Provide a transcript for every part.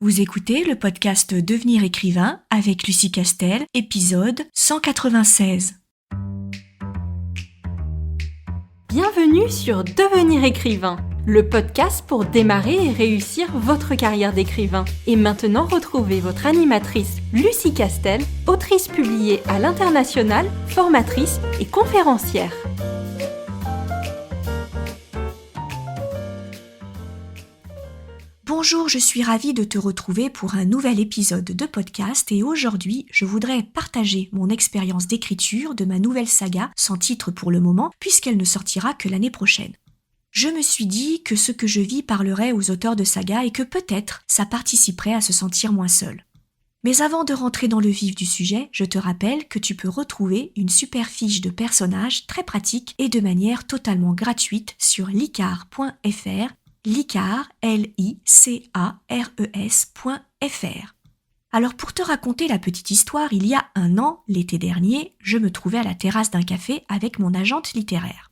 Vous écoutez le podcast Devenir écrivain avec Lucie Castel, épisode 196. Bienvenue sur Devenir écrivain, le podcast pour démarrer et réussir votre carrière d'écrivain. Et maintenant, retrouvez votre animatrice Lucie Castel, autrice publiée à l'international, formatrice et conférencière. Bonjour, je suis ravie de te retrouver pour un nouvel épisode de podcast et aujourd'hui, je voudrais partager mon expérience d'écriture de ma nouvelle saga, sans titre pour le moment, puisqu'elle ne sortira que l'année prochaine. Je me suis dit que ce que je vis parlerait aux auteurs de saga et que peut-être ça participerait à se sentir moins seul. Mais avant de rentrer dans le vif du sujet, je te rappelle que tu peux retrouver une super fiche de personnages très pratique et de manière totalement gratuite sur licar.fr. Licar, Licares.fr. Alors pour te raconter la petite histoire, il y a un an, l'été dernier, je me trouvais à la terrasse d'un café avec mon agente littéraire.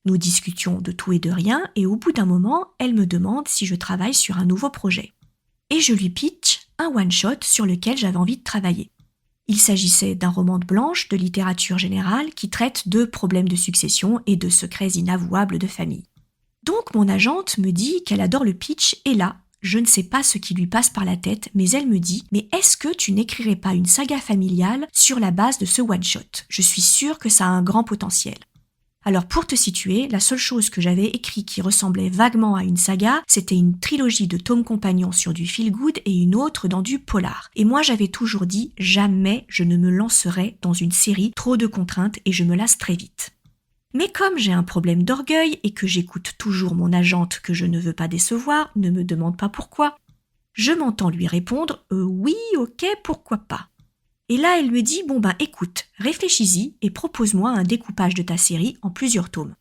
Nous discutions de tout et de rien et au bout d'un moment, elle me demande si je travaille sur un nouveau projet. Et je lui pitch un one-shot sur lequel j'avais envie de travailler. Il s'agissait d'un roman de blanche de littérature générale qui traite de problèmes de succession et de secrets inavouables de famille. Donc mon agente me dit qu'elle adore le pitch et là, je ne sais pas ce qui lui passe par la tête, mais elle me dit « Mais est-ce que tu n'écrirais pas une saga familiale sur la base de ce one-shot ? Je suis sûre que ça a un grand potentiel. » Alors pour te situer, la seule chose que j'avais écrit qui ressemblait vaguement à une saga, c'était une trilogie de tomes compagnons sur du feel-good et une autre dans du polar. Et moi j'avais toujours dit « Jamais je ne me lancerai dans une série, trop de contraintes et je me lasse très vite. » Mais comme j'ai un problème d'orgueil et que j'écoute toujours mon agente que je ne veux pas décevoir, ne me demande pas pourquoi, je m'entends lui répondre « Oui, ok, pourquoi pas ?» Et là, elle me dit « Bon ben écoute, réfléchis-y et propose-moi un découpage de ta série en plusieurs tomes. »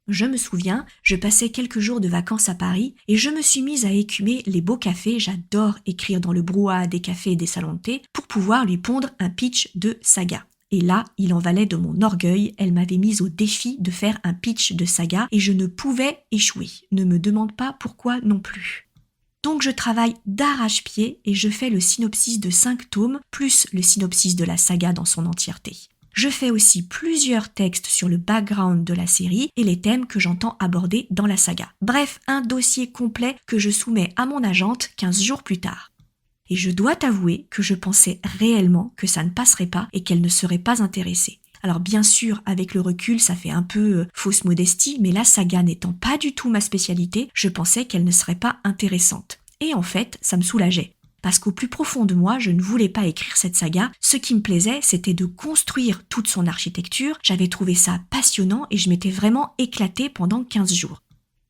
Je me souviens, je passais quelques jours de vacances à Paris et je me suis mise à écumer les beaux cafés, j'adore écrire dans le brouhaha des cafés et des salons de thé, pour pouvoir lui pondre un pitch de saga. Et là, il en valait de mon orgueil, elle m'avait mise au défi de faire un pitch de saga et je ne pouvais échouer. Ne me demande pas pourquoi non plus. Donc je travaille d'arrache-pied et je fais le synopsis de 5 tomes, plus le synopsis de la saga dans son entièreté. Je fais aussi plusieurs textes sur le background de la série et les thèmes que j'entends aborder dans la saga. Bref, un dossier complet que je soumets à mon agente 15 jours plus tard. Et je dois t'avouer que je pensais réellement que ça ne passerait pas et qu'elle ne serait pas intéressée. Alors bien sûr, avec le recul, ça fait un peu fausse modestie, mais la saga n'étant pas du tout ma spécialité, je pensais qu'elle ne serait pas intéressante. Et en fait, ça me soulageait. Parce qu'au plus profond de moi, je ne voulais pas écrire cette saga. Ce qui me plaisait, c'était de construire toute son architecture. J'avais trouvé ça passionnant et je m'étais vraiment éclatée pendant 15 jours.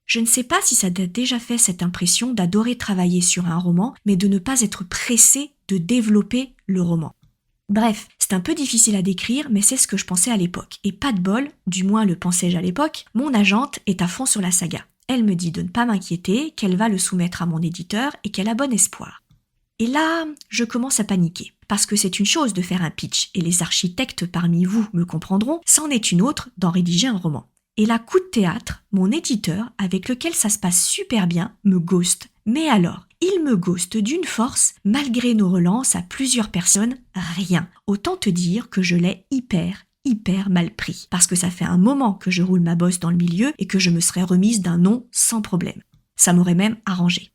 Je ne sais pas si ça t'a déjà fait cette impression d'adorer travailler sur un roman, mais de ne pas être pressé de développer le roman. Bref, c'est un peu difficile à décrire, mais c'est ce que je pensais à l'époque. Et pas de bol, du moins le pensais-je à l'époque, mon agente est à fond sur la saga. Elle me dit de ne pas m'inquiéter, qu'elle va le soumettre à mon éditeur et qu'elle a bon espoir. Et là, je commence à paniquer. Parce que c'est une chose de faire un pitch, et les architectes parmi vous me comprendront, c'en est une autre d'en rédiger un roman. Et là, coup de théâtre, mon éditeur, avec lequel ça se passe super bien, me ghoste. Mais alors, il me ghoste d'une force, malgré nos relances à plusieurs personnes, rien. Autant te dire que je l'ai hyper mal pris. Parce que ça fait un moment que je roule ma bosse dans le milieu et que je me serais remise d'un non sans problème. Ça m'aurait même arrangé.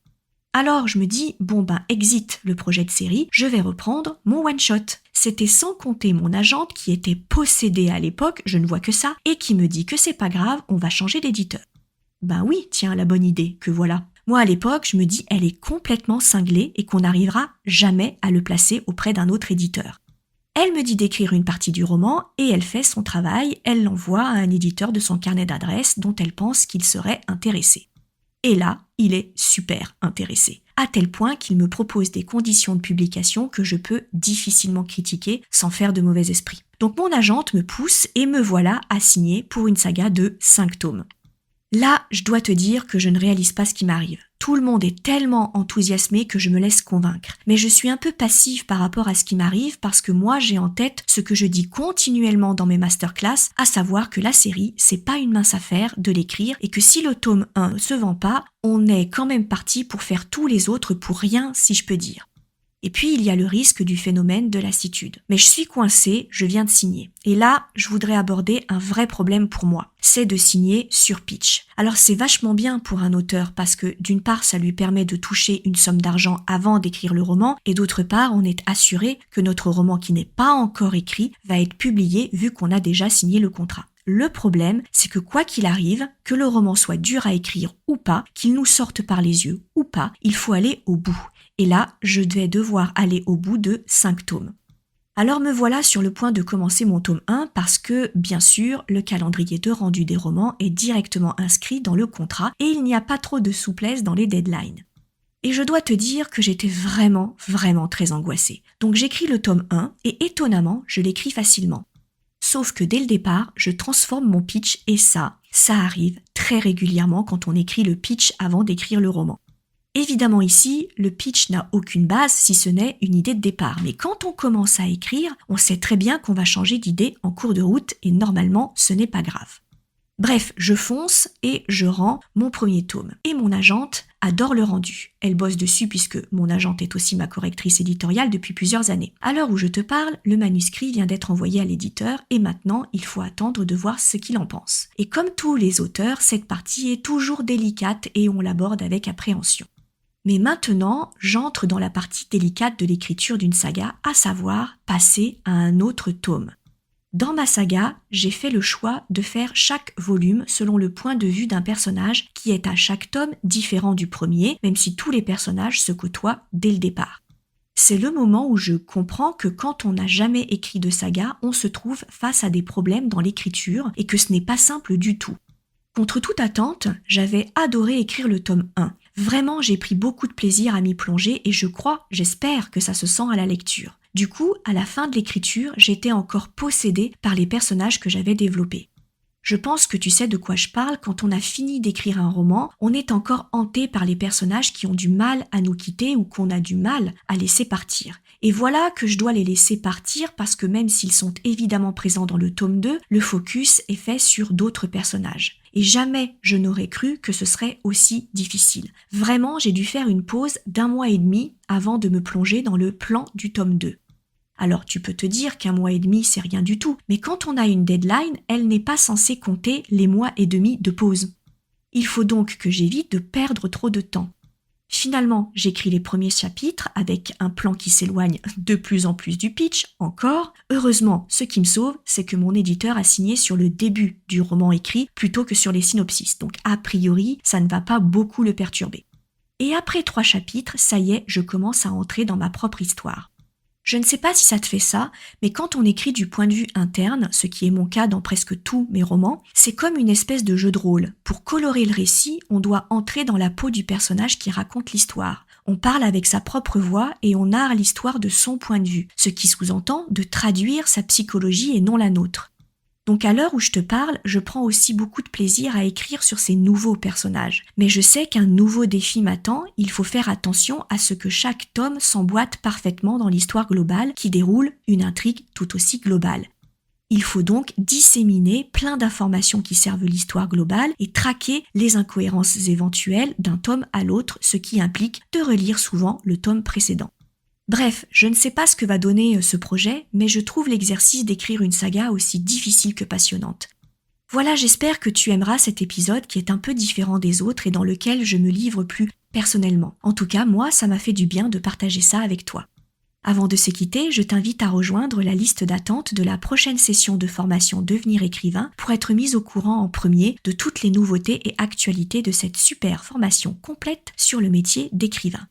Alors je me dis, bon ben exit le projet de série, je vais reprendre mon one-shot. C'était sans compter mon agente qui était possédée à l'époque, je ne vois que ça, et qui me dit que c'est pas grave, on va changer d'éditeur. Ben oui, tiens, la bonne idée, que voilà. Moi à l'époque, je me dis, elle est complètement cinglée et qu'on n'arrivera jamais à le placer auprès d'un autre éditeur. Elle me dit d'écrire une partie du roman et elle fait son travail, elle l'envoie à un éditeur de son carnet d'adresses dont elle pense qu'il serait intéressé. Et là, il est super intéressé, à tel point qu'il me propose des conditions de publication que je peux difficilement critiquer sans faire de mauvais esprit. Donc mon agente me pousse et me voilà à signer pour une saga de 5 tomes. Là, je dois te dire que je ne réalise pas ce qui m'arrive. Tout le monde est tellement enthousiasmé que je me laisse convaincre. Mais je suis un peu passive par rapport à ce qui m'arrive parce que moi j'ai en tête ce que je dis continuellement dans mes masterclass, à savoir que la série, c'est pas une mince affaire de l'écrire et que si le tome 1 ne se vend pas, on est quand même parti pour faire tous les autres pour rien, si je peux dire. Et puis, il y a le risque du phénomène de lassitude. Mais je suis coincée, je viens de signer. Et là, je voudrais aborder un vrai problème pour moi. C'est de signer sur pitch. Alors, c'est vachement bien pour un auteur parce que, d'une part, ça lui permet de toucher une somme d'argent avant d'écrire le roman et d'autre part, on est assuré que notre roman qui n'est pas encore écrit va être publié vu qu'on a déjà signé le contrat. Le problème, c'est que quoi qu'il arrive, que le roman soit dur à écrire ou pas, qu'il nous sorte par les yeux ou pas, il faut aller au bout. Et là, je vais devoir aller au bout de 5 tomes. Alors me voilà sur le point de commencer mon tome 1 parce que, bien sûr, le calendrier de rendu des romans est directement inscrit dans le contrat et il n'y a pas trop de souplesse dans les deadlines. Et je dois te dire que j'étais vraiment très angoissée. Donc j'écris le tome 1 et étonnamment, je l'écris facilement. Sauf que dès le départ, je transforme mon pitch et ça arrive très régulièrement quand on écrit le pitch avant d'écrire le roman. Évidemment ici, le pitch n'a aucune base si ce n'est une idée de départ. Mais quand on commence à écrire, on sait très bien qu'on va changer d'idée en cours de route et normalement, ce n'est pas grave. Bref, je fonce et je rends mon premier tome. Et mon agente adore le rendu. Elle bosse dessus puisque mon agente est aussi ma correctrice éditoriale depuis plusieurs années. À l'heure où je te parle, le manuscrit vient d'être envoyé à l'éditeur et maintenant, il faut attendre de voir ce qu'il en pense. Et comme tous les auteurs, cette partie est toujours délicate et on l'aborde avec appréhension. Mais maintenant, j'entre dans la partie délicate de l'écriture d'une saga, à savoir passer à un autre tome. Dans ma saga, j'ai fait le choix de faire chaque volume selon le point de vue d'un personnage qui est à chaque tome différent du premier, même si tous les personnages se côtoient dès le départ. C'est le moment où je comprends que quand on n'a jamais écrit de saga, on se trouve face à des problèmes dans l'écriture et que ce n'est pas simple du tout. Contre toute attente, j'avais adoré écrire le tome 1. Vraiment, j'ai pris beaucoup de plaisir à m'y plonger et j'espère que ça se sent à la lecture. Du coup, à la fin de l'écriture, j'étais encore possédée par les personnages que j'avais développés. Je pense que tu sais de quoi je parle, quand on a fini d'écrire un roman, on est encore hanté par les personnages qui ont du mal à nous quitter ou qu'on a du mal à laisser partir. Et voilà que je dois les laisser partir parce que même s'ils sont évidemment présents dans le tome 2, le focus est fait sur d'autres personnages. Et jamais je n'aurais cru que ce serait aussi difficile. Vraiment, j'ai dû faire une pause d'1 mois et demi avant de me plonger dans le plan du tome 2. Alors tu peux te dire qu'1 mois et demi c'est rien du tout, mais quand on a une deadline, elle n'est pas censée compter les mois et demi de pause. Il faut donc que j'évite de perdre trop de temps. Finalement, j'écris les premiers chapitres avec un plan qui s'éloigne de plus en plus du pitch, encore. Heureusement, ce qui me sauve, c'est que mon éditeur a signé sur le début du roman écrit plutôt que sur les synopsis, donc a priori, ça ne va pas beaucoup le perturber. Et après 3 chapitres, ça y est, je commence à entrer dans ma propre histoire. Je ne sais pas si ça te fait ça, mais quand on écrit du point de vue interne, ce qui est mon cas dans presque tous mes romans, c'est comme une espèce de jeu de rôle. Pour colorer le récit, on doit entrer dans la peau du personnage qui raconte l'histoire. On parle avec sa propre voix et on narre l'histoire de son point de vue, ce qui sous-entend de traduire sa psychologie et non la nôtre. Donc à l'heure où je te parle, je prends aussi beaucoup de plaisir à écrire sur ces nouveaux personnages. Mais je sais qu'un nouveau défi m'attend, il faut faire attention à ce que chaque tome s'emboîte parfaitement dans l'histoire globale qui déroule une intrigue tout aussi globale. Il faut donc disséminer plein d'informations qui servent l'histoire globale et traquer les incohérences éventuelles d'un tome à l'autre, ce qui implique de relire souvent le tome précédent. Bref, je ne sais pas ce que va donner ce projet, mais je trouve l'exercice d'écrire une saga aussi difficile que passionnante. Voilà, j'espère que tu aimeras cet épisode qui est un peu différent des autres et dans lequel je me livre plus personnellement. En tout cas, moi, ça m'a fait du bien de partager ça avec toi. Avant de se quitter, je t'invite à rejoindre la liste d'attente de la prochaine session de formation Devenir écrivain pour être mise au courant en premier de toutes les nouveautés et actualités de cette super formation complète sur le métier d'écrivain.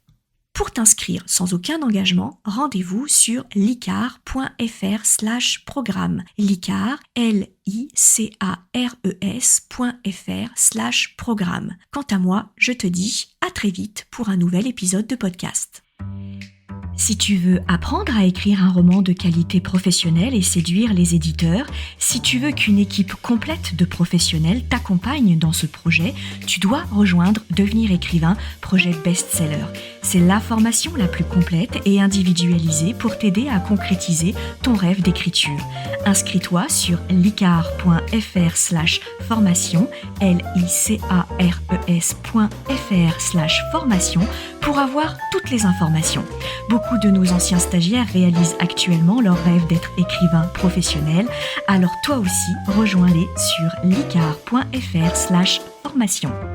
Pour t'inscrire sans aucun engagement, rendez-vous sur licares.fr/programme. Licares, licares.fr/programme. Quant à moi, je te dis à très vite pour un nouvel épisode de podcast. Si tu veux apprendre à écrire un roman de qualité professionnelle et séduire les éditeurs, si tu veux qu'une équipe complète de professionnels t'accompagne dans ce projet, tu dois rejoindre Devenir écrivain, projet best-seller. C'est la formation la plus complète et individualisée pour t'aider à concrétiser ton rêve d'écriture. Inscris-toi sur licar.fr/formation, licares.fr/formation pour avoir toutes les informations. Beaucoup de nos anciens stagiaires réalisent actuellement leur rêve d'être écrivain professionnel, alors toi aussi, rejoins-les sur licar.fr/formation.